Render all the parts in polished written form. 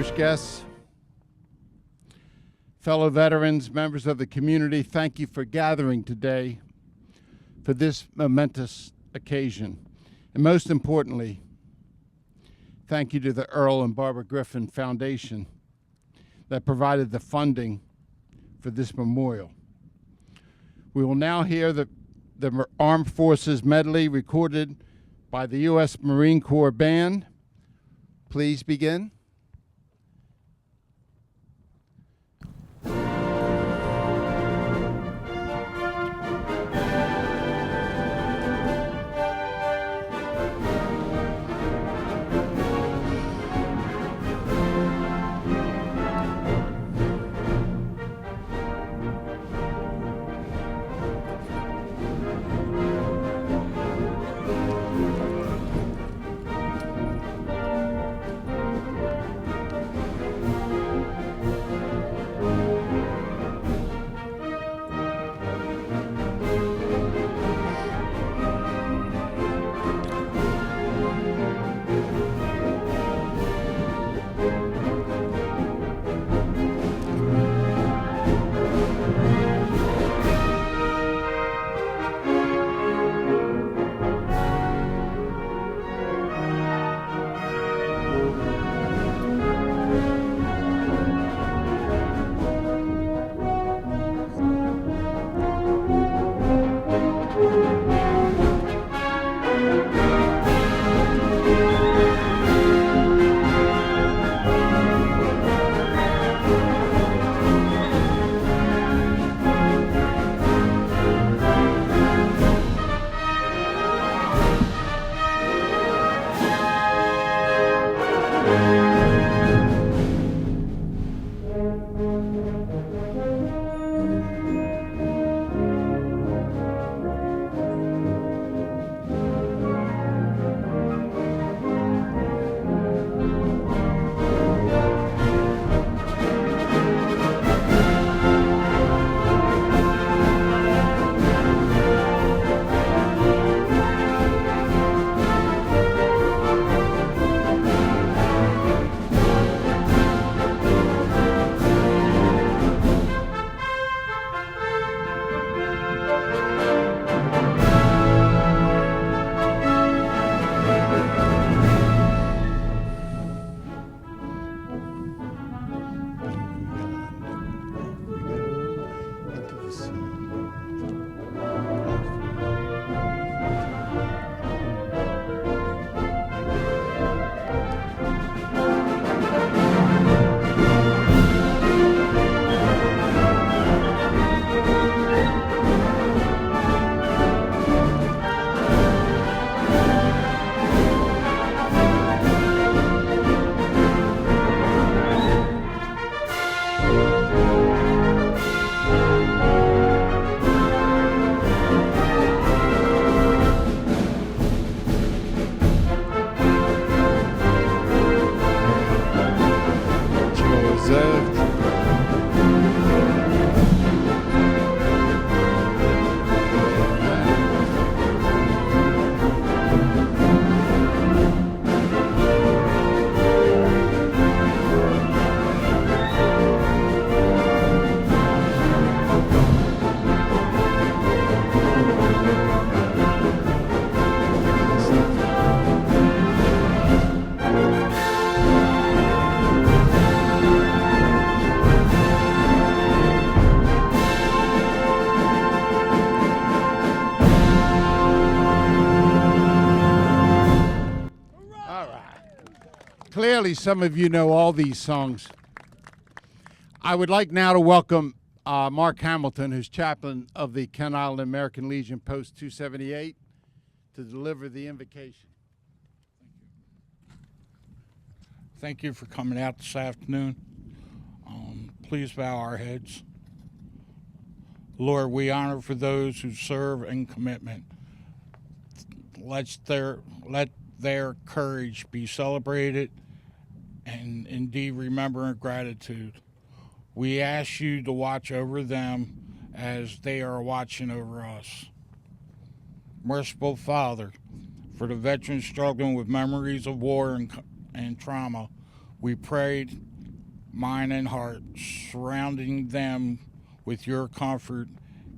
distinguished guests, fellow veterans, members of the community, thank you for gathering today for this momentous occasion. And most importantly, thank you to the Earl and Barbara Griffin Foundation that provided the funding for this memorial. We will now hear the Armed Forces medley recorded by the U.S. Marine Corps Band. Please begin. Clearly, some of you know all these songs. I would like now to welcome Mark Hamilton, who's chaplain of the Kent Island American Legion Post 278, to deliver the invocation. Thank you for coming out this afternoon. Please bow our heads. Lord, we honor for those who serve in commitment. Let their courage be celebrated and indeed remember in gratitude. We ask you to watch over them as they are watching over us. Merciful Father, for the veterans struggling with memories of war and trauma, we prayed mind, and heart, surrounding them with your comfort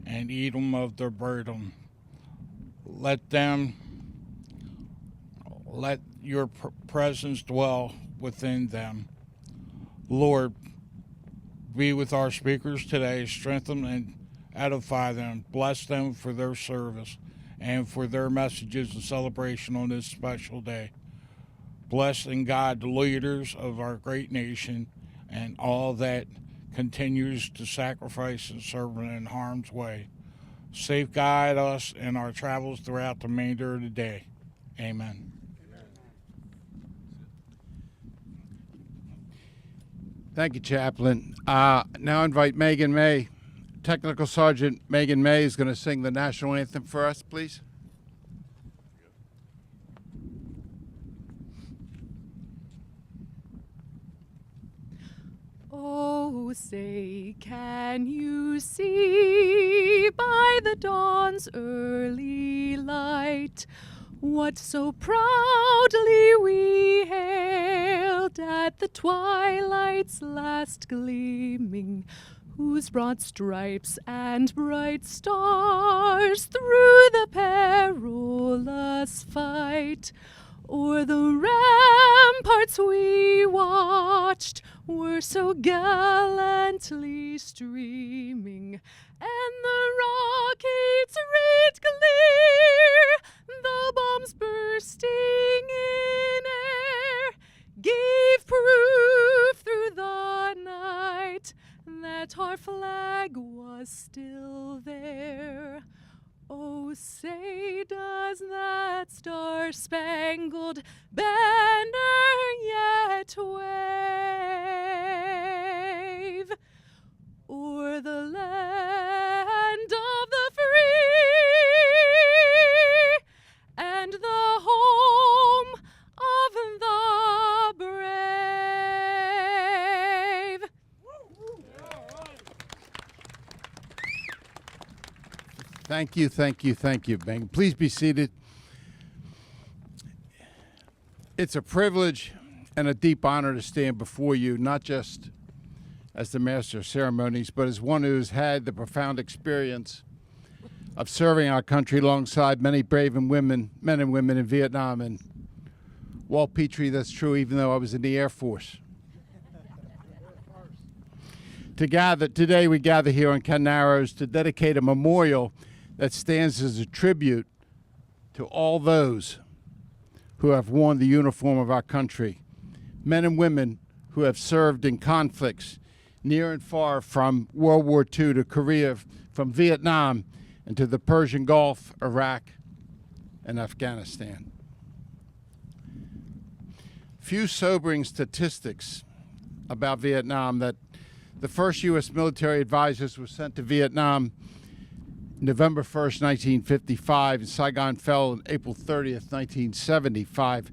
and eat them of their burden. Let your presence dwell within them. Lord, be with our speakers today. Strengthen and edify them. Bless them for their service and for their messages and celebration on this special day. Bless and guide the leaders of our great nation and all that continues to sacrifice and serve in harm's way. Safe guide us in our travels throughout the remainder of the day. Amen. Thank you, Chaplain. Now I invite Megan May. Technical Sergeant Megan May is going to sing the national anthem for us, please. Oh, say, can you see by the dawn's early light what so proudly we hailed at the twilight's last gleaming, whose broad stripes and bright stars through the perilous fight o'er the ramparts we watched were so gallantly streaming, and the rockets red clear, the bombs bursting in air, gave proof through the night that our flag was still there. Oh, say, does that star-spangled banner yet wave o'er the land of the free and the home of the brave? Thank you, thank you, thank you, Megan. Please be seated. It's a privilege and a deep honor to stand before you, not just as the Master of Ceremonies, but as one who has had the profound experience of serving our country alongside many brave men and women in Vietnam. And Walt Petrie, that's true, even though I was in the Air Force. Today we gather here on Ken Narrows to dedicate a memorial that stands as a tribute to all those who have worn the uniform of our country, men and women who have served in conflicts near and far, from World War II to Korea, from Vietnam and to the Persian Gulf, Iraq, and Afghanistan. Few sobering statistics about Vietnam: that the first U.S. military advisors were sent to Vietnam November 1st, 1955, and Saigon fell on April 30th, 1975,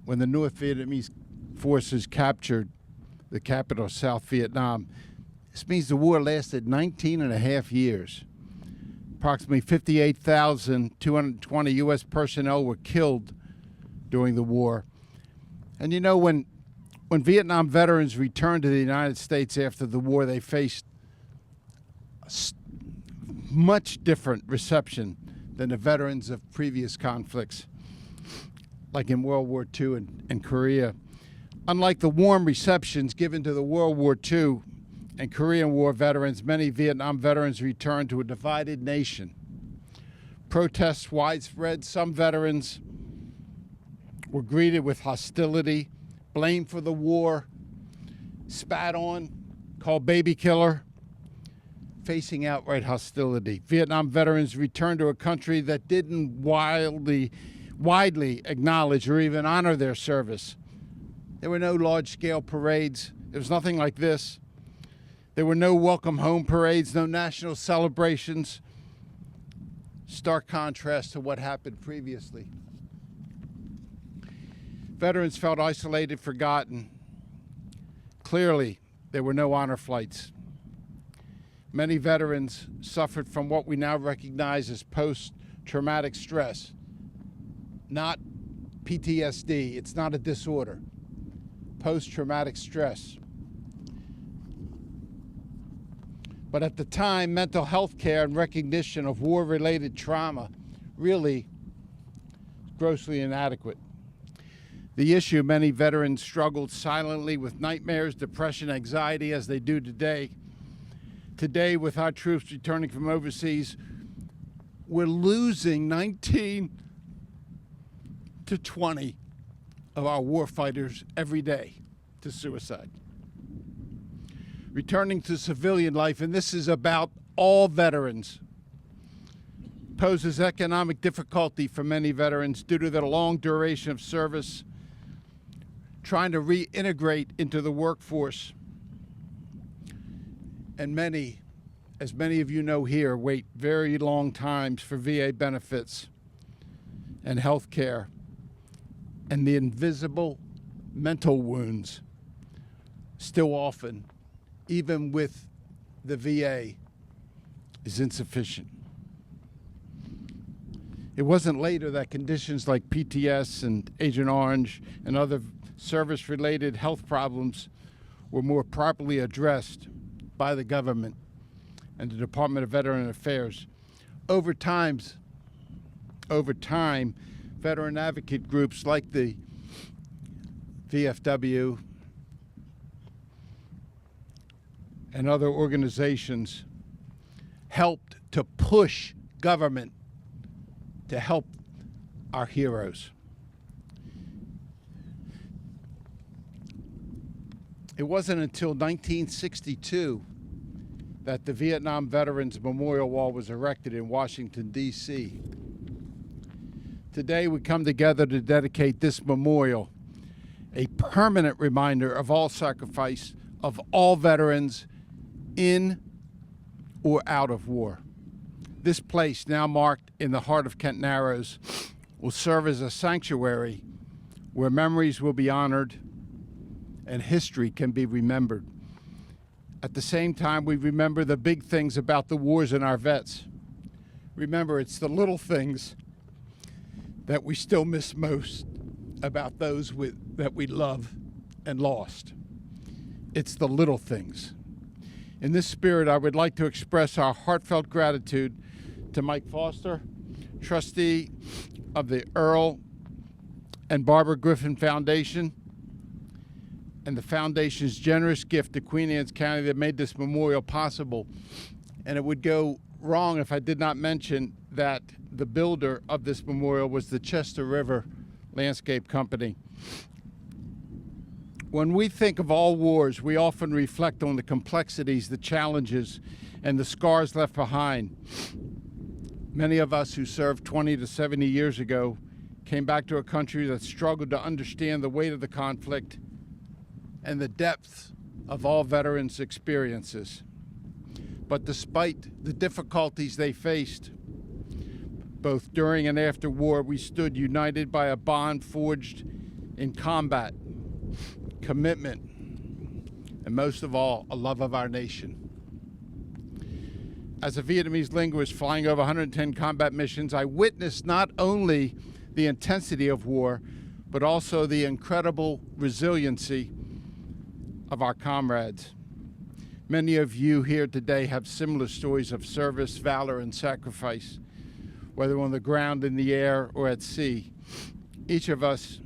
when the North Vietnamese forces captured the capital of South Vietnam. This means the war lasted 19 and a half years. Approximately 58,220 U.S. personnel were killed during the war. And you know, when Vietnam veterans returned to the United States after the war, they faced a much different reception than the veterans of previous conflicts, like in World War II and Korea. Unlike the warm receptions given to the World War II and Korean War veterans, many Vietnam veterans returned to a divided nation. Protests widespread. Some veterans were greeted with hostility, blamed for the war, spat on, called baby killer, facing outright hostility. Vietnam veterans returned to a country that didn't widely acknowledge or even honor their service. There were no large-scale parades. There was nothing like this. There were no welcome home parades, no national celebrations. Stark contrast to what happened previously. Veterans felt isolated, forgotten. Clearly, there were no honor flights. Many veterans suffered from what we now recognize as post-traumatic stress, not PTSD. It's not a disorder. Post-traumatic stress. But at the time, mental health care and recognition of war-related trauma really grossly inadequate. The issue, many veterans struggled silently with nightmares, depression, anxiety as they do today. Today, with our troops returning from overseas, we're losing 19 to 20 of our warfighters every day to suicide. Returning to civilian life, and this is about all veterans, poses economic difficulty for many veterans due to the long duration of service, trying to reintegrate into the workforce. And many, as many of you know here, wait very long times for VA benefits and health care, and the invisible mental wounds still often, even with the VA, is insufficient. It wasn't later that conditions like PTS and Agent Orange and other service-related health problems were more properly addressed by the government and the Department of Veteran Affairs. Over time, veteran advocate groups like the VFW and other organizations helped to push government to help our heroes. It wasn't until 1962 that the Vietnam Veterans Memorial Wall was erected in Washington, D.C. Today we come together to dedicate this memorial, a permanent reminder of all sacrifice of all veterans in or out of war. This place, now marked in the heart of Kent Narrows, will serve as a sanctuary where memories will be honored and history can be remembered. At the same time, we remember the big things about the wars and our vets. Remember, it's the little things that we still miss most about those that we love and lost. It's the little things. In this spirit, I would like to express our heartfelt gratitude to Mike Foster, trustee of the Earl and Barbara Griffin Foundation, and the foundation's generous gift to Queen Anne's County that made this memorial possible. And it would go wrong if I did not mention that the builder of this memorial was the Chester River Landscape Company. When we think of all wars, we often reflect on the complexities, the challenges, and the scars left behind. Many of us who served 20 to 70 years ago came back to a country that struggled to understand the weight of the conflict and the depth of all veterans' experiences. But despite the difficulties they faced, both during and after war, we stood united by a bond forged in combat, commitment, and most of all, a love of our nation. As a Vietnamese linguist flying over 110 combat missions, I witnessed not only the intensity of war, but also the incredible resiliency of our comrades. Many of you here today have similar stories of service, valor, and sacrifice, whether on the ground, in the air, or at sea. Each of us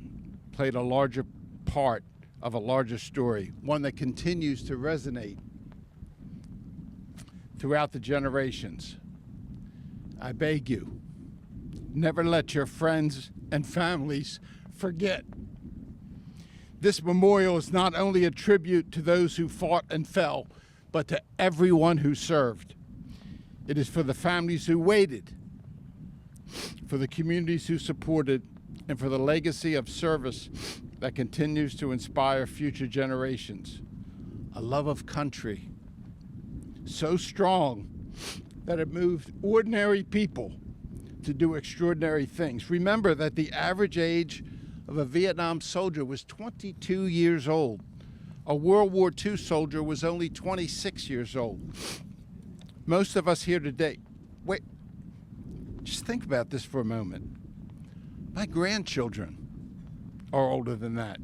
played a larger part of a larger story, one that continues to resonate throughout the generations. I beg you, never let your friends and families forget. This memorial is not only a tribute to those who fought and fell, but to everyone who served. It is for the families who waited, for the communities who supported, and for the legacy of service that continues to inspire future generations. A love of country so strong that it moved ordinary people to do extraordinary things. Remember that the average age of a Vietnam soldier was 22 years old. A World War II soldier was only 26 years old. Most of us here today, wait, just think about this for a moment. My grandchildren are older than that.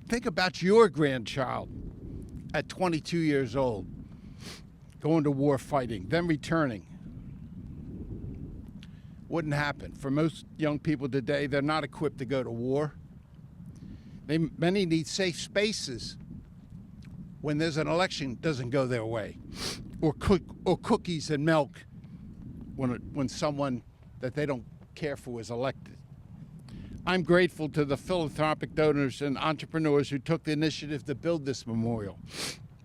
Think about your grandchild at 22 years old. going to war fighting, then returning. Wouldn't happen. For most young people today, they're not equipped to go to war. Many need safe spaces when there's an election that doesn't go their way, or cookies and milk when someone that they don't care for is elected. I'm grateful to the philanthropic donors and entrepreneurs who took the initiative to build this memorial.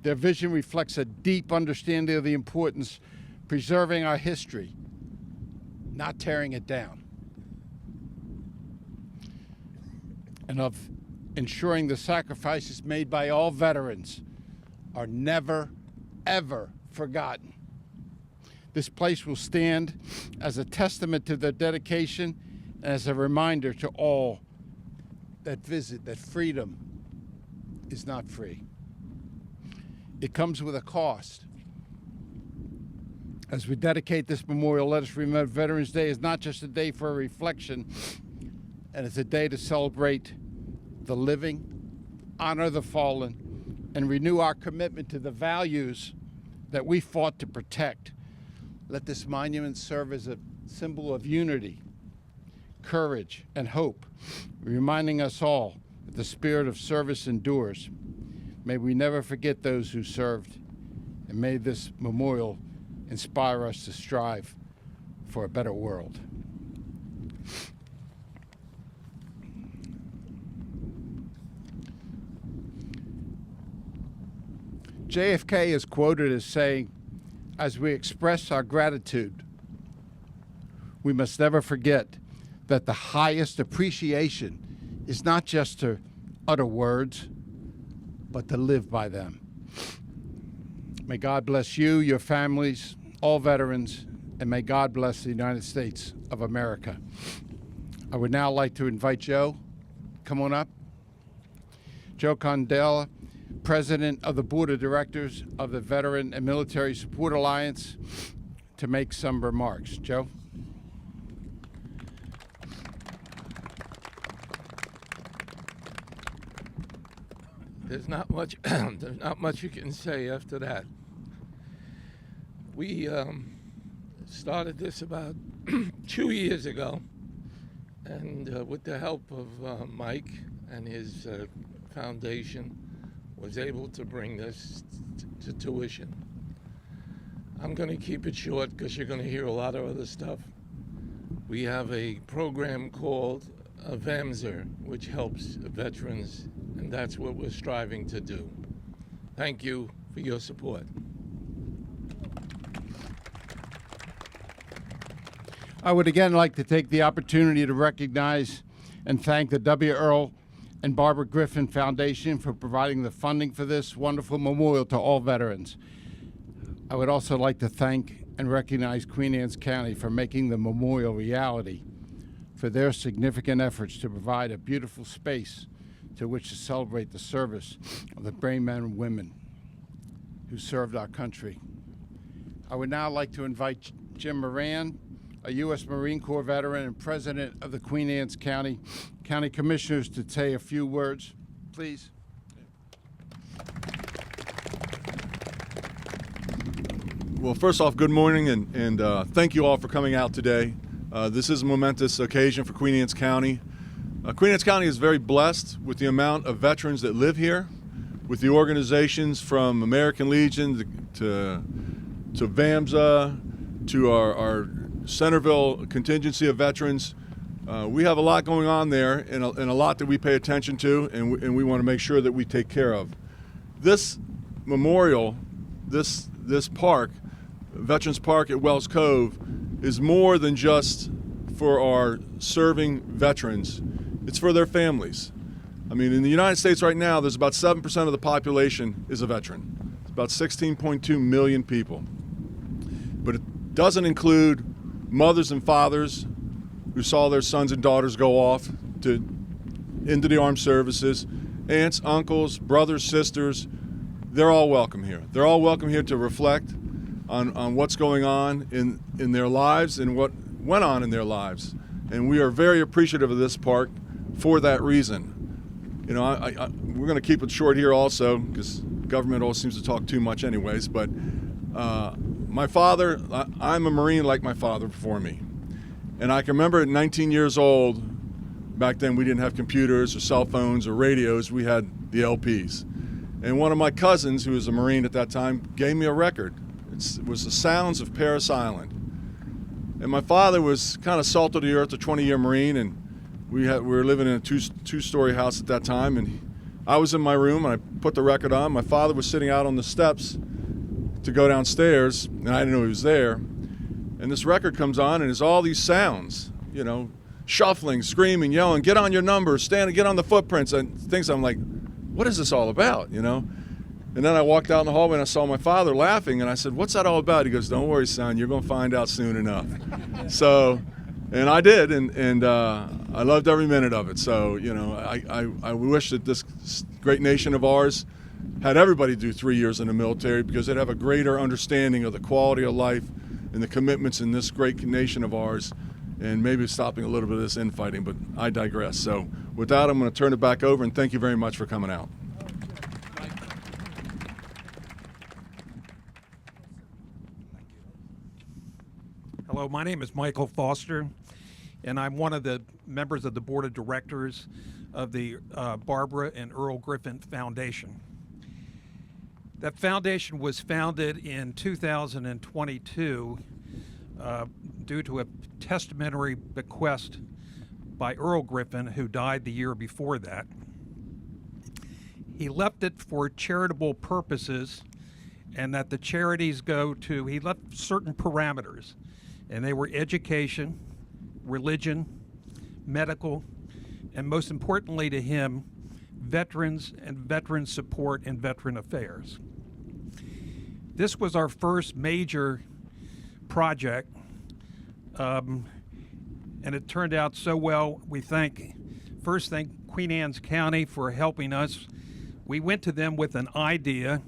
Their vision reflects a deep understanding of the importance of preserving our history, not tearing it down, and of ensuring the sacrifices made by all veterans are never, ever forgotten. This place will stand as a testament to their dedication and as a reminder to all that visit that freedom is not free. It comes with a cost. As we dedicate this memorial, let us remember Veterans Day is not just a day for a reflection, and it's a day to celebrate the living, honor the fallen, and renew our commitment to the values that we fought to protect. Let this monument serve as a symbol of unity, courage, and hope, reminding us all that the spirit of service endures. May we never forget those who served, and may this memorial inspire us to strive for a better world. JFK is quoted as saying, as we express our gratitude, we must never forget that the highest appreciation is not just to utter words, but to live by them. May God bless you, your families, all veterans, and may God bless the United States of America. I would now like to invite Joe. Come on up. Joe Condella, President of the Board of Directors of the Veteran and Military Support Alliance, to make some remarks. Joe? There's not much you can say after that. We started this about 2 years ago, and with the help of Mike and his foundation, was able to bring this to tuition. I'm going to keep it short because you're going to hear a lot of other stuff. We have a program called VAMSR, which helps veterans, and that's what we're striving to do. Thank you for your support. I would again like to take the opportunity to recognize and thank the W. Earl and Barbara Griffin Foundation for providing the funding for this wonderful memorial to all veterans. I would also like to thank and recognize Queen Anne's County for making the memorial reality, for their significant efforts to provide a beautiful space to which to celebrate the service of the brave men and women who served our country. I would now like to invite Jim Moran, a U.S. Marine Corps veteran and president of the Queen Anne's County Commissioners, to say a few words, please. Well, first off, good morning, and thank you all for coming out today. This is a momentous occasion for Queen Anne's County. Queen Anne's County is very blessed with the amount of veterans that live here, with the organizations from American Legion to VAMSA, to our Centerville contingency of veterans. We have a lot going on there, and a lot that we pay attention to, and we want to make sure that we take care of. This memorial, this park, Veterans Park at Wells Cove, is more than just for our serving veterans. It's for their families. I mean, in the United States right now, there's about 7% of the population is a veteran. It's about 16.2 million people. But it doesn't include mothers and fathers who saw their sons and daughters go off into the armed services, aunts, uncles, brothers, sisters. They're all welcome here. They're all welcome here to reflect on what's going on in their lives and what went on in their lives. And we are very appreciative of this park for that reason. You know, we're going to keep it short here also, because government always seems to talk too much anyways, but My father, I'm a Marine like my father before me. And I can remember at 19 years old, back then we didn't have computers or cell phones or radios, we had the LPs. And one of my cousins, who was a Marine at that time, gave me a record. It was the sounds of Paris Island. And my father was kind of salt of the earth, a 20-year Marine, and we were living in a two-story house at that time. And I was in my room, and I put the record on. My father was sitting out on the steps to go downstairs, and I didn't know he was there. And this record comes on, and there's all these sounds, you know, shuffling, screaming, yelling, get on your number, stand, get on the footprints, and things. I'm like, what is this all about, you know? And then I walked out in the hallway and I saw my father laughing, and I said, what's that all about? He goes, don't worry, son, you're gonna find out soon enough. So, and I did, and I loved every minute of it. So, you know, I wish that this great nation of ours had everybody do 3 years in the military, because they'd have a greater understanding of the quality of life and the commitments in this great nation of ours, and maybe stopping a little bit of this infighting, but I digress. So with that, I'm going to turn it back over, and thank you very much for coming out. Hello, my name is Michael Foster, and I'm one of the members of the board of directors of the Barbara and Earl Griffin Foundation. That foundation was founded in 2022 due to a testamentary bequest by Earl Griffin, who died the year before that. He left it for charitable purposes, and that the charities go to, he left certain parameters, and they were education, religion, medical, and most importantly to him, veterans and veteran support and veteran affairs. This was our first major project, and it turned out so well. We first thank Queen Anne's County for helping us. We went to them with an idea,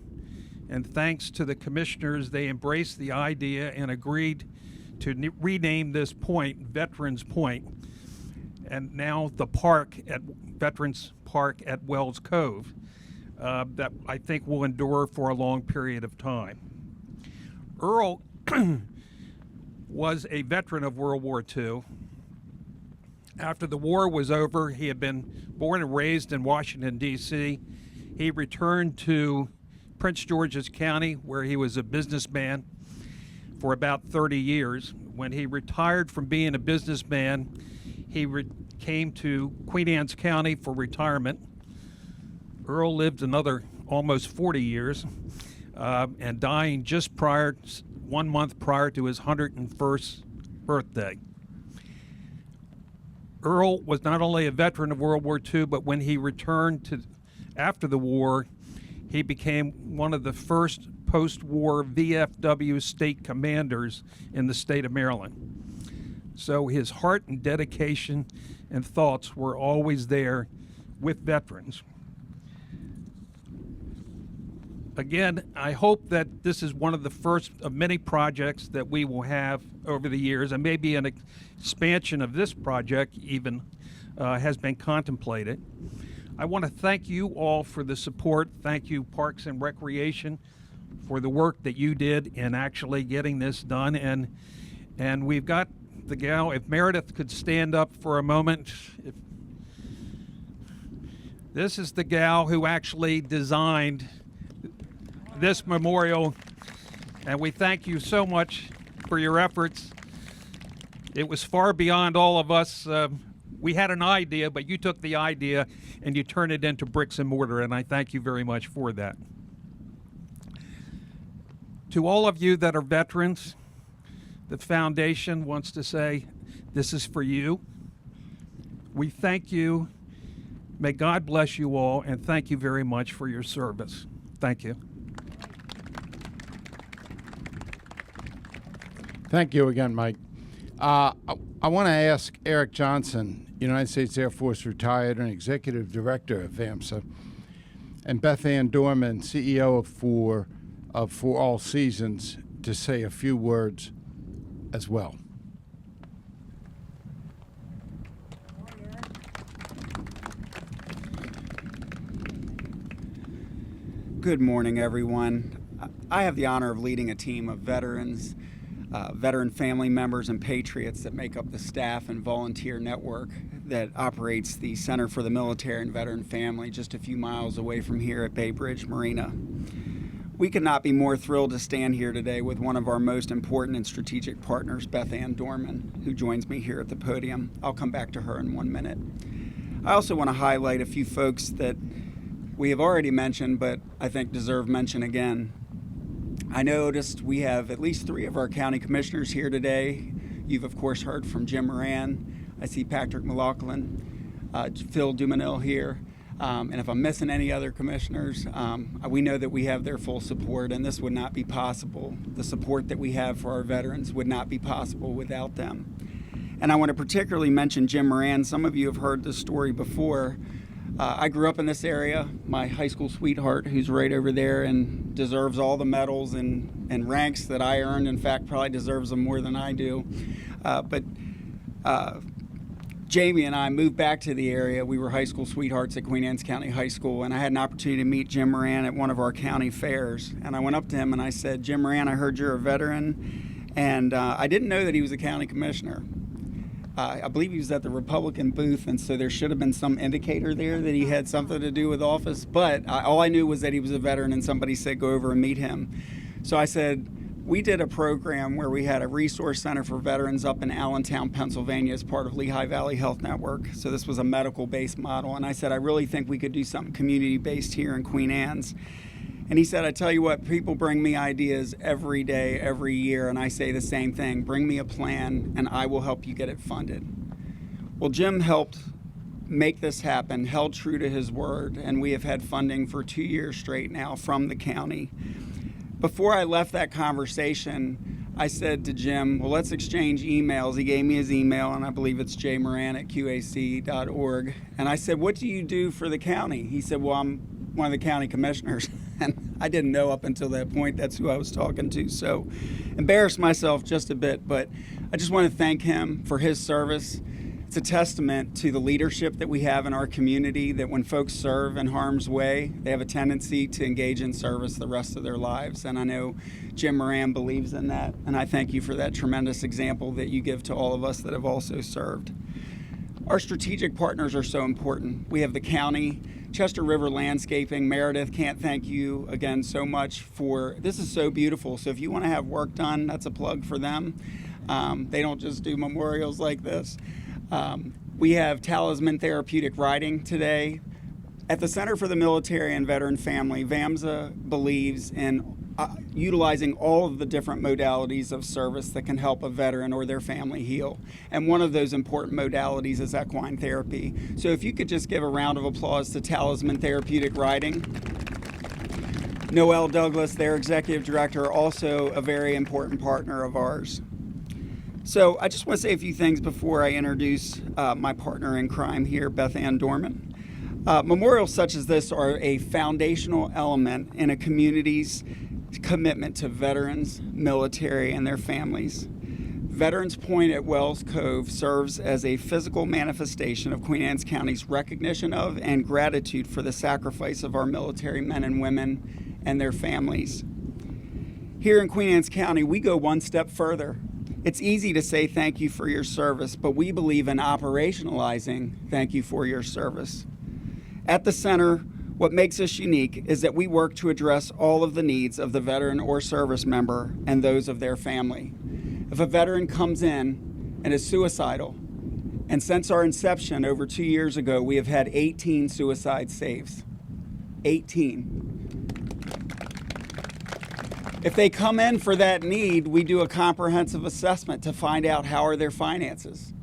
and thanks to the commissioners, they embraced the idea and agreed to rename this point Veterans Point, and now the park at Veterans Park at Wells Cove, that I think will endure for a long period of time. Earl was a veteran of World War II. After the war was over, he had been born and raised in Washington, D.C. He returned to Prince George's County, where he was a businessman for about 30 years. When he retired from being a businessman, he came to Queen Anne's County for retirement. Earl lived another almost 40 years, and dying just 1 month prior to his 101st birthday. Earl was not only a veteran of World War II, but when he returned after the war, he became one of the first post-war VFW state commanders in the state of Maryland. So his heart and dedication and thoughts were always there with veterans. Again, I hope that this is one of the first of many projects that we will have over the years, and maybe an expansion of this project even has been contemplated. I want to thank you all for the support. Thank you, Parks and Recreation, for the work that you did in actually getting this done. And we've got the gal, if Meredith could stand up for a moment. This is the gal who actually designed this memorial, and we thank you so much for your efforts. It was far beyond all of us. We had an idea, but you took the idea and you turned it into bricks and mortar, and I thank you very much for that. To all of you that are veterans, the foundation wants to say, this is for you. We thank you. May God bless you all, and thank you very much for your service. Thank you. Thank you again, Mike. I want to ask Eric Johnson, United States Air Force retired and Executive Director of VAMSA, and Beth Ann Dorman, CEO of For All Seasons, to say a few words as well. Good morning, everyone. I have the honor of leading a team of veterans, veteran family members, and patriots that make up the staff and volunteer network that operates the Center for the Military and Veteran Family just a few miles away from here at Bay Bridge Marina. We could not be more thrilled to stand here today with one of our most important and strategic partners, Beth Ann Dorman, who joins me here at the podium. I'll come back to her in 1 minute. I also want to highlight a few folks that we have already mentioned, but I think deserve mention again. I noticed we have at least 3 of our county commissioners here today. You've, of course, heard from Jim Moran. I see Patrick McLaughlin, Phil Dumanil here. And if I'm missing any other commissioners, we know that we have their full support, and this would not be possible. The support that we have for our veterans would not be possible without them. And I want to particularly mention Jim Moran. Some of you have heard this story before. I grew up in this area. My high school sweetheart, who's right over there and deserves all the medals and ranks that I earned, in fact, probably deserves them more than I do. But Jamie and I moved back to the area. We were high school sweethearts at Queen Anne's County High School, and I had an opportunity to meet Jim Moran at one of our county fairs. And I went up to him and I said, "Jim Moran, I heard you're a veteran," and I didn't know that he was a county commissioner. I believe he was at the Republican booth, and so there should have been some indicator there that he had something to do with office. But all I knew was that he was a veteran, and somebody said, "Go over and meet him." So I said, we did a program where we had a resource center for veterans up in Allentown, Pennsylvania, as part of Lehigh Valley Health Network. So this was a medical-based model. And I said, I really think we could do something community-based here in Queen Anne's. And he said, I tell you what, people bring me ideas every day, every year, and I say the same thing. Bring me a plan, and I will help you get it funded. Well, Jim helped make this happen, held true to his word, and we have had funding for 2 years straight now from the county. Before I left that conversation, I said to Jim, well, let's exchange emails. He gave me his email, and I believe it's jmoran@qac.org. And I said, what do you do for the county? He said, well, I'm one of the county commissioners. And I didn't know up until that point that's who I was talking to. So embarrassed myself just a bit, but I just want to thank him for his service. It's a testament to the leadership that we have in our community, that when folks serve in harm's way, they have a tendency to engage in service the rest of their lives. And I know Jim Moran believes in that. And I thank you for that tremendous example that you give to all of us that have also served. Our strategic partners are so important. We have the county, Chester River Landscaping. Meredith, can't thank you again so much for, this is so beautiful. So if you want to have work done, that's a plug for them. They don't just do memorials like this. We have Talisman Therapeutic Riding today. At the Center for the Military and Veteran Family, VAMSA believes in utilizing all of the different modalities of service that can help a veteran or their family heal. And one of those important modalities is equine therapy. So if you could just give a round of applause to Talisman Therapeutic Riding. Noelle Douglas, their executive director, also a very important partner of ours. So I just want to say a few things before I introduce my partner in crime here, Beth Ann Dorman. Memorials such as this are a foundational element in a community's commitment to veterans, military, and their families. Veterans Point at Wells Cove serves as a physical manifestation of Queen Anne's County's recognition of and gratitude for the sacrifice of our military men and women and their families. Here in Queen Anne's County, we go one step further. It's easy to say thank you for your service, but we believe in operationalizing thank you for your service. At the center, what makes us unique is that we work to address all of the needs of the veteran or service member and those of their family. If a veteran comes in and is suicidal, and since our inception over 2 years ago, we have had 18 suicide saves. 18. If they come in for that need, we do a comprehensive assessment to find out how are their finances,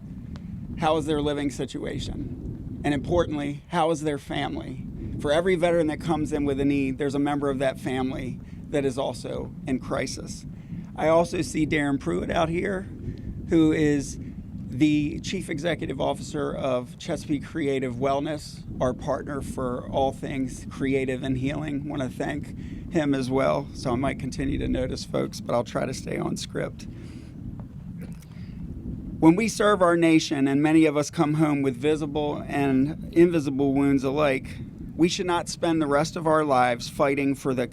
how is their living situation, and importantly, how is their family. For every veteran that comes in with a need, there's a member of that family that is also in crisis. I also see Darren Pruitt out here, who is the Chief Executive Officer of Chesapeake Creative Wellness, our partner for all things creative and healing. I want to thank him as well. So I might continue to notice folks, but I'll try to stay on script. When we serve our nation, and many of us come home with visible and invisible wounds alike, we should not spend the rest of our lives fighting for the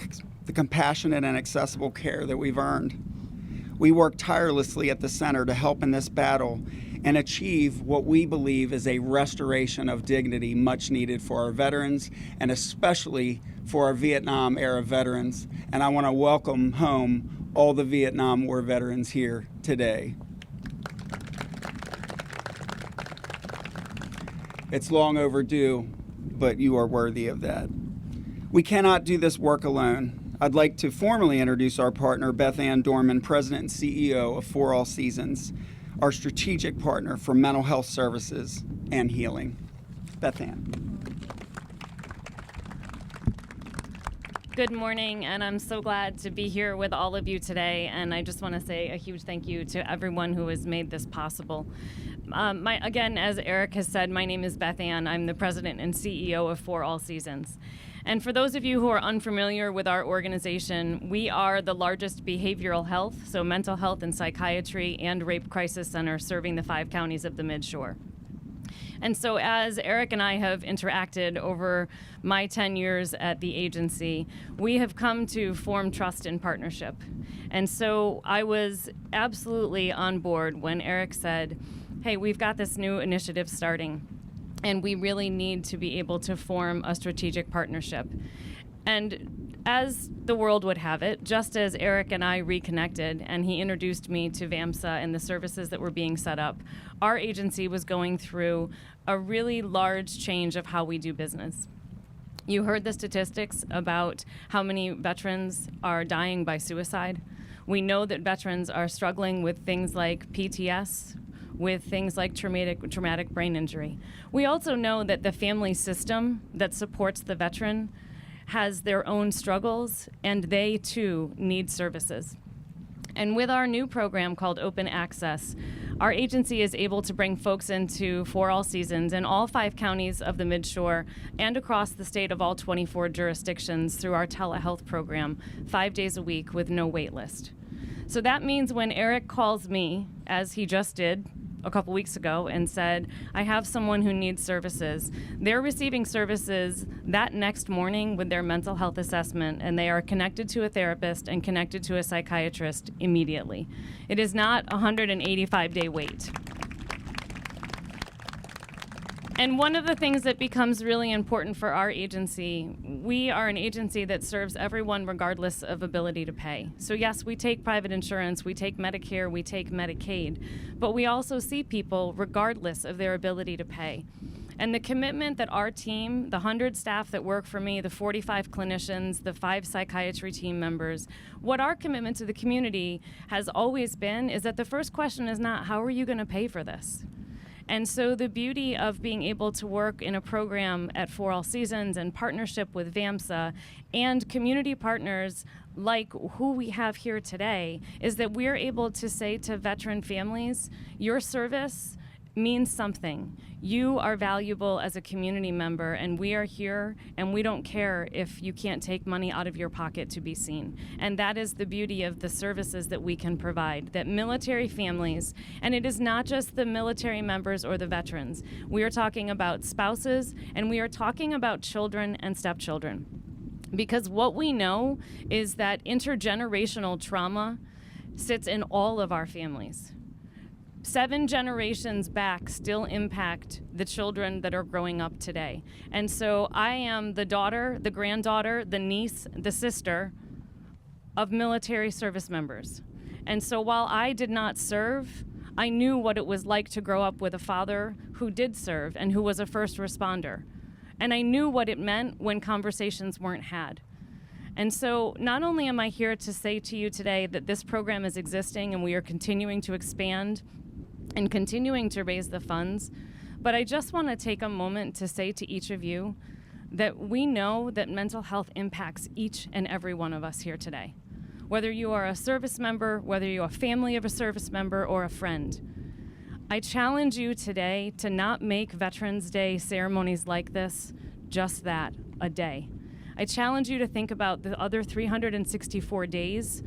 the compassionate and accessible care that we've earned. We work tirelessly at the center to help in this battle and achieve what we believe is a restoration of dignity much needed for our veterans and especially for our Vietnam-era veterans. And I want to welcome home all the Vietnam War veterans here today. It's long overdue, but you are worthy of that. We cannot do this work alone. I'd like to formally introduce our partner, Beth Ann Dorman, President and CEO of For All Seasons, our strategic partner for mental health services and healing. Beth Ann. Good morning, and I'm so glad to be here with all of you today, and I just want to say a huge thank you to everyone who has made this possible. Again, as Eric has said, my name is Beth Ann. I'm the President and CEO of For All Seasons. And for those of you who are unfamiliar with our organization, we are the largest behavioral health, so mental health and psychiatry and rape crisis center serving the 5 counties of the Midshore. And so as Eric and I have interacted over my 10 years at the agency, we have come to form trust and partnership. And so I was absolutely on board when Eric said, hey, we've got this new initiative starting, and we really need to be able to form a strategic partnership. And as the world would have it, just as Eric and I reconnected and he introduced me to VAMSA and the services that were being set up, our agency was going through a really large change of how we do business. You heard the statistics about how many veterans are dying by suicide. We know that veterans are struggling with things like PTS, with things like traumatic brain injury. We also know that the family system that supports the veteran has their own struggles, and they too need services. And with our new program called Open Access, our agency is able to bring folks into For All Seasons in all 5 counties of the Midshore and across the state of all 24 jurisdictions through our telehealth program 5 days a week with no wait list. So that means when Eric calls me, as he just did a couple weeks ago, and said, I have someone who needs services, they're receiving services that next morning with their mental health assessment, and they are connected to a therapist and connected to a psychiatrist immediately. It is not a 185-day wait. And one of the things that becomes really important for our agency, we are an agency that serves everyone regardless of ability to pay. So yes, we take private insurance, we take Medicare, we take Medicaid, but we also see people regardless of their ability to pay. And the commitment that our team, the 100 staff that work for me, the 45 clinicians, the 5 psychiatry team members, what our commitment to the community has always been is that the first question is not, how are you going to pay for this? And so the beauty of being able to work in a program at For All Seasons in partnership with VAMSA and community partners like who we have here today is that we're able to say to veteran families, your service means something. You are valuable as a community member, and we are here, and we don't care if you can't take money out of your pocket to be seen. And that is the beauty of the services that we can provide, that military families, and it is not just the military members or the veterans. We are talking about spouses, and we are talking about children and stepchildren. Because what we know is that intergenerational trauma sits in all of our families. 7 generations back still impact the children that are growing up today. And so I am the daughter, the granddaughter, the niece, the sister of military service members. And so while I did not serve, I knew what it was like to grow up with a father who did serve and who was a first responder. And I knew what it meant when conversations weren't had. And so not only am I here to say to you today that this program is existing and we are continuing to expand and continuing to raise the funds, but I just want to take a moment to say to each of you that we know that mental health impacts each and every one of us here today. Whether you are a service member, whether you're a family of a service member, or a friend. I challenge you today to not make Veterans Day ceremonies like this just that, a day. I challenge you to think about the other 364 days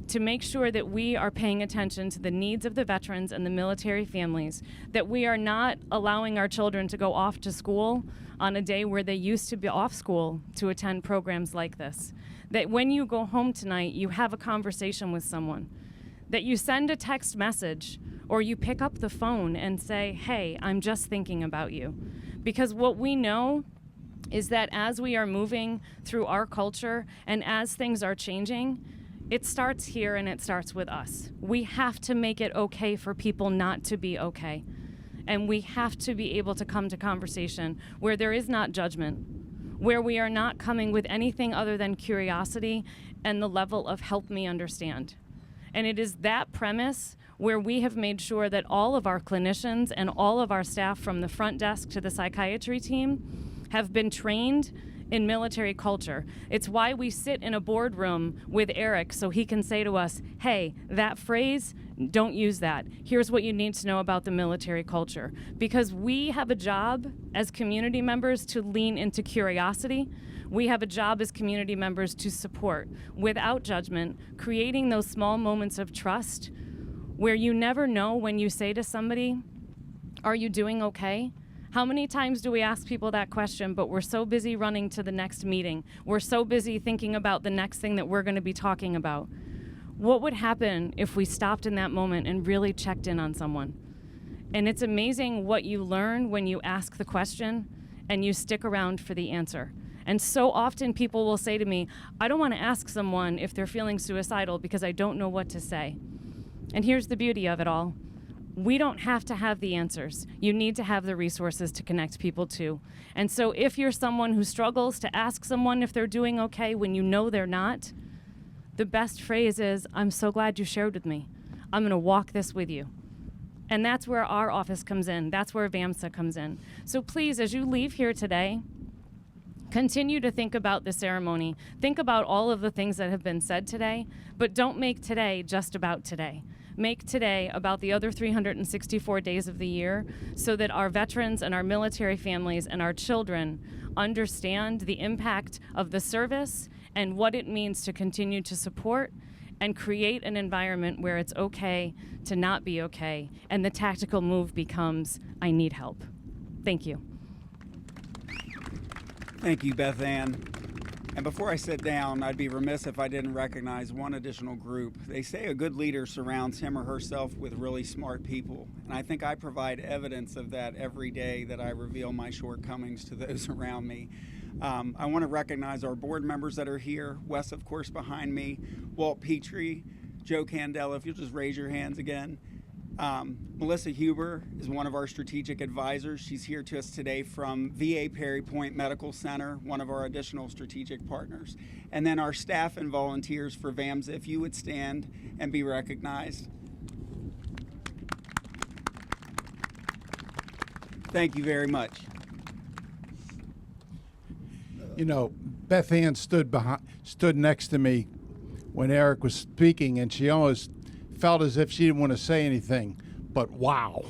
to make sure that we are paying attention to the needs of the veterans and the military families, that we are not allowing our children to go off to school on a day where they used to be off school to attend programs like this. That when you go home tonight, you have a conversation with someone, that you send a text message or you pick up the phone and say, hey, I'm just thinking about you. Because what we know is that as we are moving through our culture and as things are changing, it starts here and it starts with us. We have to make it okay for people not to be okay. And we have to be able to come to conversation where there is not judgment, where we are not coming with anything other than curiosity and the level of help me understand. And it is that premise where we have made sure that all of our clinicians and all of our staff from the front desk to the psychiatry team have been trained in military culture. It's why we sit in a boardroom with Eric so he can say to us, hey, that phrase, don't use that. Here's what you need to know about the military culture. Because we have a job as community members to lean into curiosity. We have a job as community members to support, without judgment, creating those small moments of trust where you never know when you say to somebody, are you doing okay? How many times do we ask people that question, but we're so busy running to the next meeting? We're so busy thinking about the next thing that we're going to be talking about. What would happen if we stopped in that moment and really checked in on someone? And it's amazing what you learn when you ask the question and you stick around for the answer. And so often people will say to me, I don't want to ask someone if they're feeling suicidal because I don't know what to say. And here's the beauty of it all. We don't have to have the answers. You need to have the resources to connect people to. And so if you're someone who struggles to ask someone if they're doing okay when you know they're not, the best phrase is, I'm so glad you shared with me. I'm going to walk this with you. And that's where our office comes in. That's where VAMSA comes in. So please, as you leave here today, continue to think about the ceremony. Think about all of the things that have been said today, but don't make today just about today. Make today about the other 364 days of the year so that our veterans and our military families and our children understand the impact of the service and what it means to continue to support and create an environment where it's okay to not be okay, and the tactical move becomes, I need help. Thank you. Thank you, Beth Ann. And before I sit down, I'd be remiss if I didn't recognize one additional group. They say a good leader surrounds him or herself with really smart people. And I think I provide evidence of that every day that I reveal my shortcomings to those around me. I want to recognize our board members that are here. Wes, of course, behind me. Walt Petrie, Joe Candela, if you'll just raise your hands again. Melissa Huber is one of our strategic advisors. She's here to us today from VA Perry Point Medical Center, one of our additional strategic partners. And then our staff and volunteers for VAMSA, if you would stand and be recognized. Thank you very much. You know, Beth Ann stood next to me when Eric was speaking, and she almost felt as if she didn't want to say anything, but wow.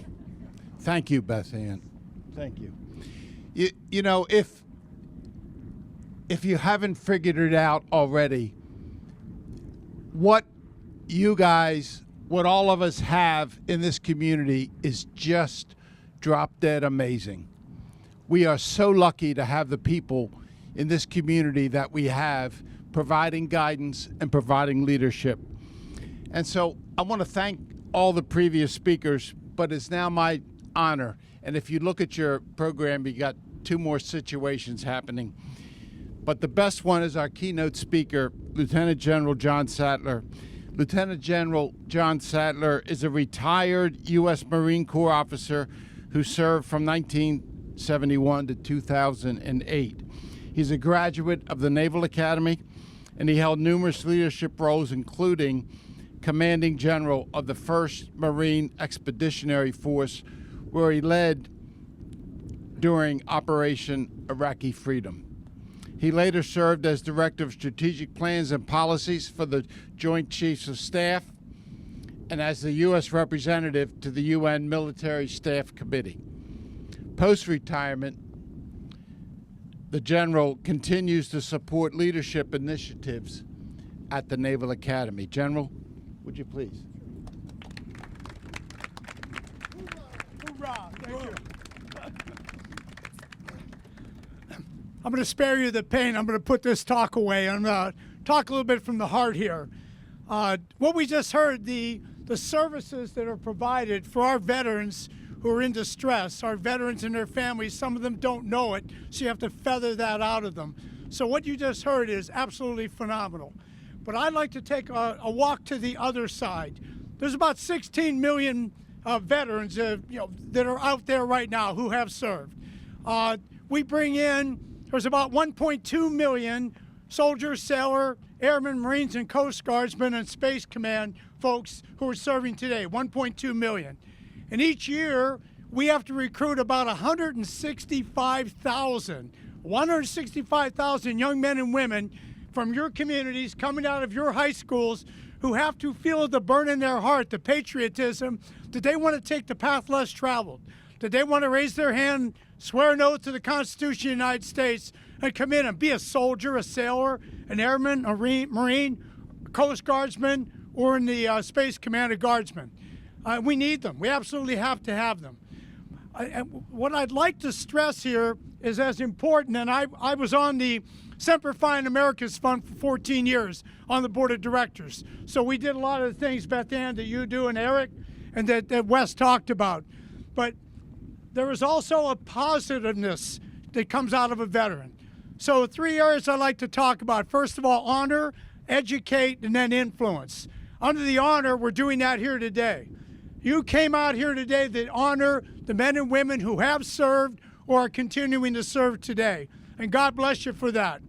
Thank you, Beth Ann. Thank you. You know, if you haven't figured it out already, what all of us have in this community is just drop dead amazing. We are so lucky to have the people in this community that we have providing guidance and providing leadership. And so I want to thank all the previous speakers, but it's now my honor. And if you look at your program, you got two more situations happening. But the best one is our keynote speaker, Lieutenant General John Sattler. Lieutenant General John Sattler is a retired U.S. Marine Corps officer who served from 1971 to 2008. He's a graduate of the Naval Academy, and he held numerous leadership roles, including Commanding General of the 1st Marine Expeditionary Force, where he led during Operation Iraqi Freedom. He later served as Director of Strategic Plans and Policies for the Joint Chiefs of Staff and as the U.S. representative to the UN Military Staff Committee. Post-retirement, the General continues to support leadership initiatives at the Naval Academy. General? Would you please? Hoorah. Thank you. I'm going to spare you the pain. I'm going to put this talk away. I'm going to talk a little bit from the heart here. What we just heard, the services that are provided for our veterans who are in distress, our veterans and their families, some of them don't know it, so you have to feather that out of them. So what you just heard is absolutely phenomenal. But I'd like to take a walk to the other side. There's about 16 million veterans that are out there right now who have served. We bring in, there's about 1.2 million soldiers, sailor, airmen, Marines, and Coast Guardsmen and Space Command folks who are serving today, 1.2 million. And each year, we have to recruit about 165,000 young men and women from your communities coming out of your high schools who have to feel the burn in their heart, the patriotism, that they want to take the path less traveled, that they want to raise their hand, swear an oath to the Constitution of the United States, and come in and be a soldier, a sailor, an airman, a Marine, a Coast Guardsman, or in the Space Command, a Guardsman. We need them. We absolutely have to have them. What I'd like to stress here is as important, and I was on the Semper Fi in America's Fund for 14 years on the board of directors. So we did a lot of the things, Beth Ann, that you do and Eric, and that Wes talked about. But there is also a positiveness that comes out of a veteran. So 3 areas I'd like to talk about. First of all, honor, educate, and then influence. Under the honor, we're doing that here today. You came out here today to honor the men and women who have served or are continuing to serve today. And God bless you for that.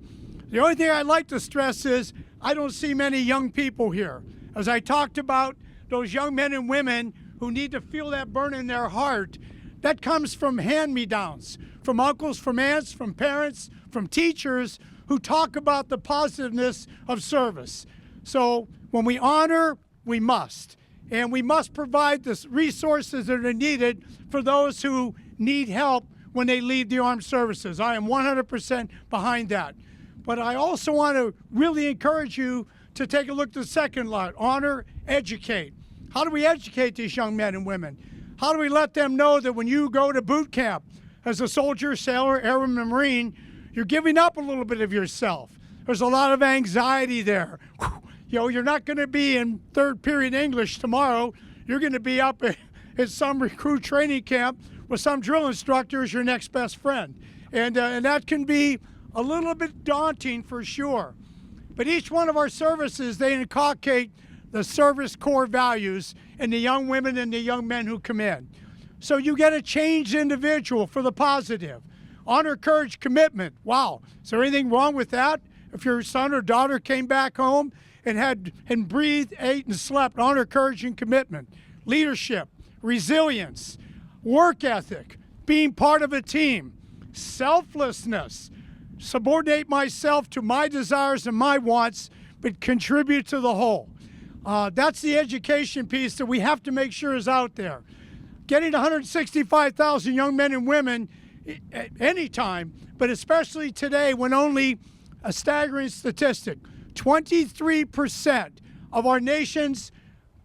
The only thing I'd like to stress is I don't see many young people here. As I talked about those young men and women who need to feel that burn in their heart, that comes from hand-me-downs, from uncles, from aunts, from parents, from teachers who talk about the positiveness of service. So when we honor, we must. And we must provide the resources that are needed for those who need help when they leave the armed services. I am 100% behind that. But I also want to really encourage you to take a look at the second lot, honor, educate. How do we educate these young men and women? How do we let them know that when you go to boot camp as a soldier, sailor, airman, and Marine, you're giving up a little bit of yourself? There's a lot of anxiety there. You know, you're not going to be in third period English tomorrow. You're going to be up at some recruit training camp with some drill instructor as your next best friend. And that can be a little bit daunting for sure. But each one of our services, they inculcate the service core values in the young women and the young men who come in. So you get a changed individual for the positive. Honor, courage, commitment. Wow, is there anything wrong with that? If your son or daughter came back home and breathed, ate, and slept, honor, courage, and commitment. Leadership, resilience, work ethic, being part of a team, selflessness, subordinate myself to my desires and my wants, but contribute to the whole. That's the education piece that we have to make sure is out there. Getting 165,000 young men and women at any time, but especially today when only a staggering statistic, 23% of our nation's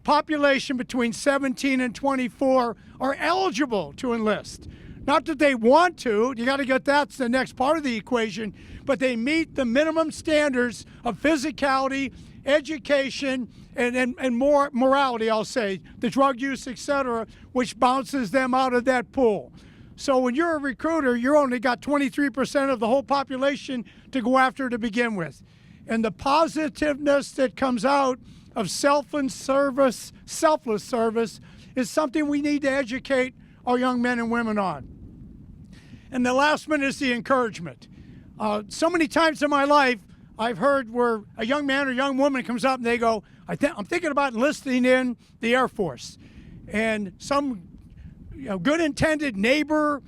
population between 17 and 24 are eligible to enlist. Not that they want to, you got to get that's the next part of the equation, but they meet the minimum standards of physicality, education, and more morality, I'll say, the drug use, etc., which bounces them out of that pool. So when you're a recruiter, you're only got 23% of the whole population to go after to begin with. And the positiveness that comes out of selfless service is something we need to educate our young men and women on. And the last one is the encouragement. So many times in my life, I've heard where a young man or young woman comes up and they go, I'm thinking about enlisting in the Air Force. And some good intended neighbor,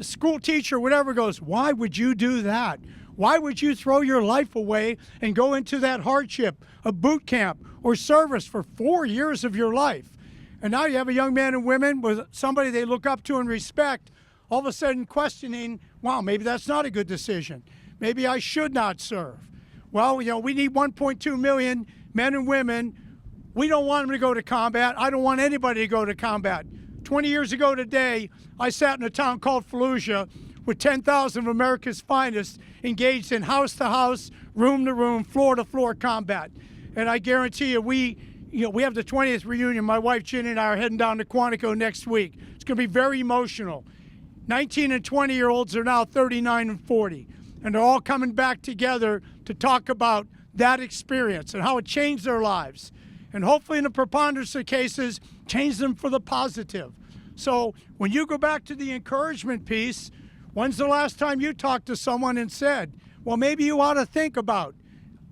school teacher, whatever goes, why would you do that? Why would you throw your life away and go into that hardship of boot camp or service for 4 years of your life? And now you have a young man and women with somebody they look up to and respect, all of a sudden questioning, wow, maybe that's not a good decision. Maybe I should not serve. Well, we need 1.2 million men and women We don't want them to go to combat. I don't want anybody to go to combat. 20 years ago today, I sat in a town called Fallujah with 10,000 of America's finest engaged in house-to-house, room-to-room, floor-to-floor combat. And I guarantee you, we have the 20th reunion. My wife, Ginny, and I are heading down to Quantico next week. It's going to be very emotional. 19 and 20-year-olds are now 39 and 40. And they're all coming back together to talk about that experience and how it changed their lives. And hopefully, in the preponderance of cases, change them for the positive. So when you go back to the encouragement piece, when's the last time you talked to someone and said, well, maybe you ought to think about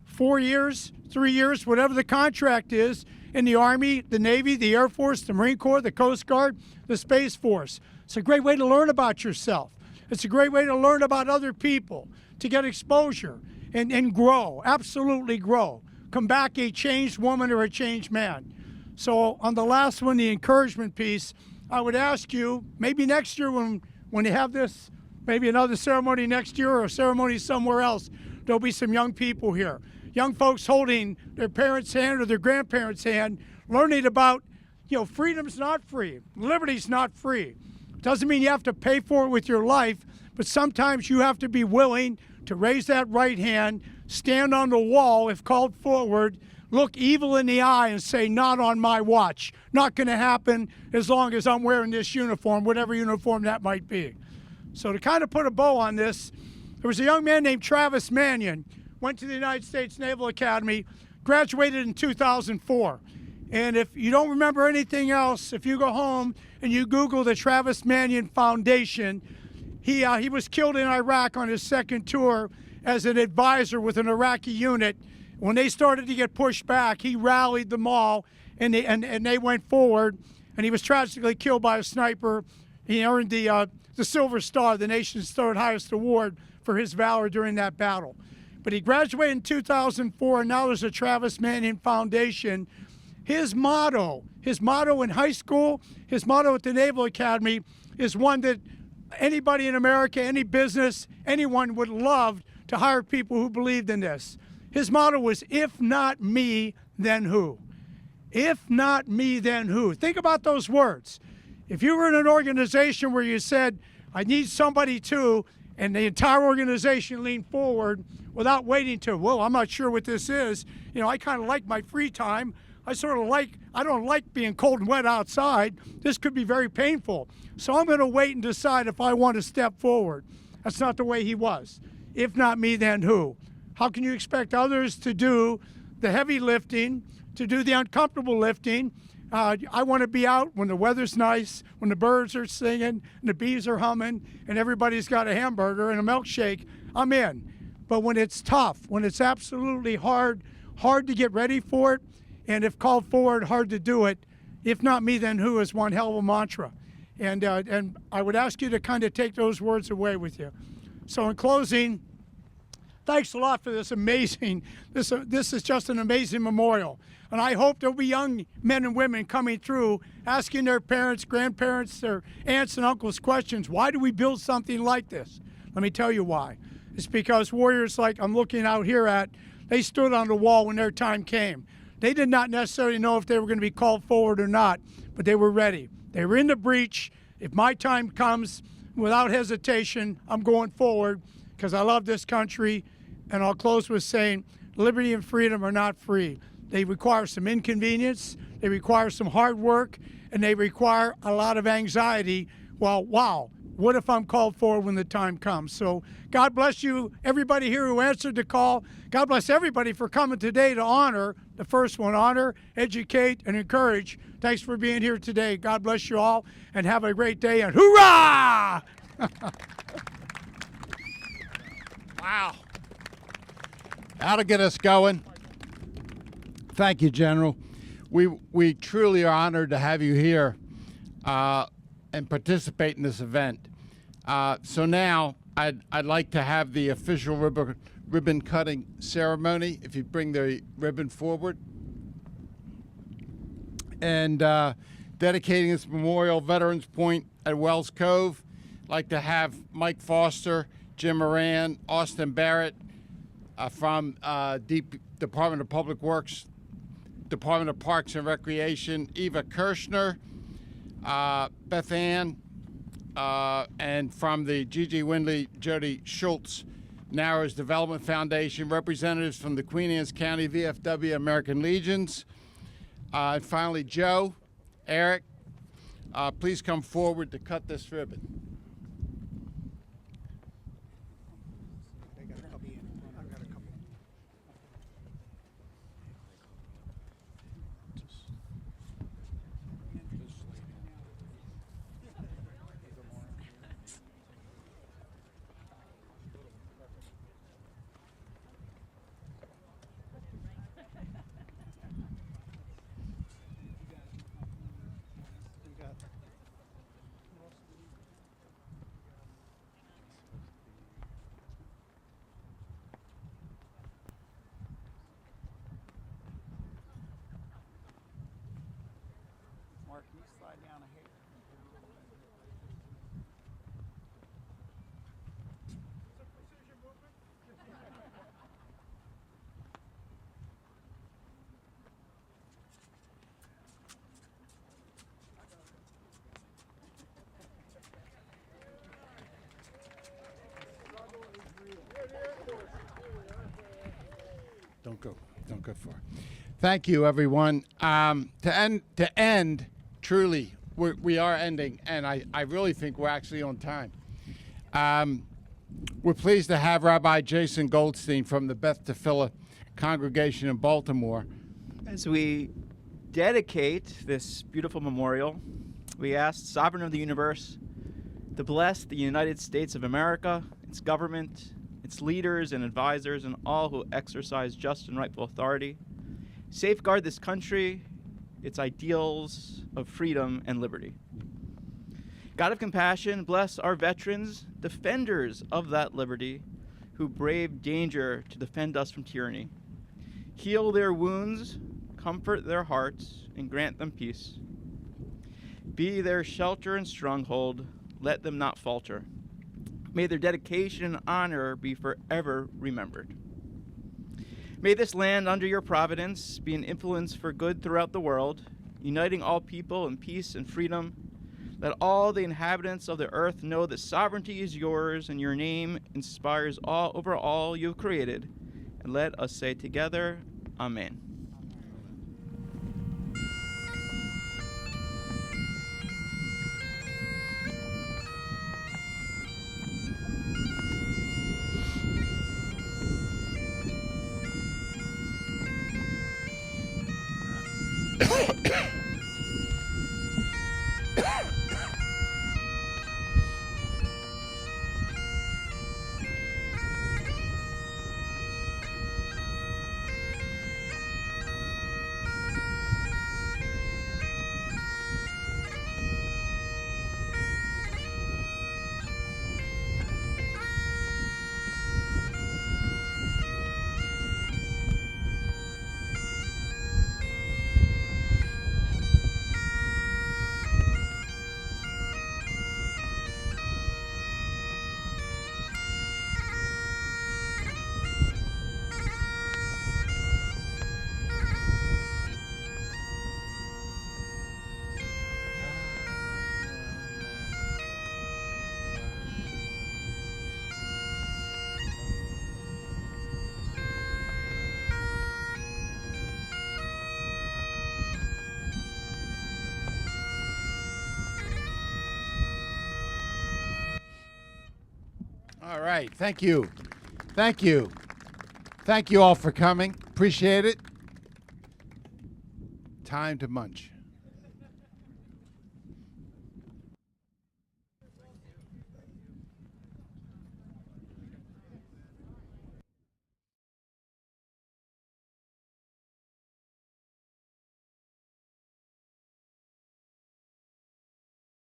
4 years, 3 years, whatever the contract is in the Army, the Navy, the Air Force, the Marine Corps, the Coast Guard, the Space Force. It's a great way to learn about yourself. It's a great way to learn about other people, to get exposure and grow, absolutely grow. Come back a changed woman or a changed man. So on the last one, the encouragement piece, I would ask you, maybe next year when you have this, maybe another ceremony next year or a ceremony somewhere else, there'll be some young people here. Young folks holding their parents' hand or their grandparents' hand, learning about, freedom's not free, liberty's not free. Doesn't mean you have to pay for it with your life, but sometimes you have to be willing to raise that right hand, stand on the wall if called forward, look evil in the eye and say, not on my watch. Not going to happen as long as I'm wearing this uniform, whatever uniform that might be. So to kind of put a bow on this, there was a young man named Travis Mannion, went to the United States Naval Academy, graduated in 2004. And if you don't remember anything else, if you go home and you Google the Travis Mannion Foundation, he was killed in Iraq on his second tour as an advisor with an Iraqi unit. When they started to get pushed back, he rallied them all, and they went forward. And he was tragically killed by a sniper. He earned the Silver Star, the nation's third highest award, for his valor during that battle. But he graduated in 2004, and now there's a Travis Mannion Foundation. His motto in high school, his motto at the Naval Academy is one that anybody in America, any business, anyone would love to hire people who believed in this. His motto was, if not me, then who? If not me, then who? Think about those words. If you were in an organization where you said, I need somebody to, and the entire organization leaned forward without waiting to, well, I'm not sure what this is. I kind of like my free time. I don't like being cold and wet outside. This could be very painful. So I'm going to wait and decide if I want to step forward. That's not the way he was. If not me, then who? How can you expect others to do the heavy lifting, to do the uncomfortable lifting? I want to be out when the weather's nice, when the birds are singing, and the bees are humming, and everybody's got a hamburger and a milkshake. I'm in. But when it's tough, when it's absolutely hard to get ready for it, and if called forward, hard to do it, if not me, then who is one hell of a mantra. And I would ask you to kind of take those words away with you. So in closing, thanks a lot for this amazing, this is just an amazing memorial. And I hope there'll be young men and women coming through asking their parents, grandparents, their aunts and uncles questions. Why do we build something like this? Let me tell you why. It's because warriors like I'm looking out here at, they stood on the wall when their time came. They did not necessarily know if they were going to be called forward or not, but they were ready. They were in the breach. If my time comes, without hesitation, I'm going forward because I love this country. And I'll close with saying liberty and freedom are not free. They require some inconvenience, they require some hard work, and they require a lot of anxiety. Well, wow, what if I'm called forward when the time comes? So God bless you, everybody here who answered the call. God bless everybody for coming today to honor the first one, honor, educate, and encourage. Thanks for being here today. God bless you all, and have a great day, and hoorah! Wow. That'll get us going. Thank you, General. We truly are honored to have you here and participate in this event. So now I'd like to have the official ribbon cutting ceremony. If you bring the ribbon forward. And dedicating this memorial, Veterans Point at Wells Cove, I'd like to have Mike Foster, Jim Moran, Austin Barrett from Department of Public Works Department of Parks and Recreation, Eva Kirshner, Beth Ann, and from the Gigi Windley, Jody Schultz Narrows Development Foundation, representatives from the Queen Anne's County VFW American Legions, and finally Joe, Eric, please come forward to cut this ribbon. Mark, can you slide down a hair? Don't go far. Thank you, everyone. To end, truly, we are ending, and I really think we're actually on time. We're pleased to have Rabbi Jason Goldstein from the Beth Tefillah congregation in Baltimore. As we dedicate this beautiful memorial, we ask Sovereign of the Universe to bless the United States of America, its government, its leaders and advisors, and all who exercise just and rightful authority. Safeguard this country, its ideals of freedom and liberty. God of compassion, bless our veterans, defenders of that liberty, who brave danger to defend us from tyranny. Heal their wounds, comfort their hearts, and grant them peace. Be their shelter and stronghold, let them not falter. May their dedication and honor be forever remembered. May this land under your providence be an influence for good throughout the world, uniting all people in peace and freedom. Let all the inhabitants of the earth know that sovereignty is yours and your name inspires all over all you have created. And let us say together, Amen. All right, thank you. Thank you. Thank you all for coming. Appreciate it. Time to munch.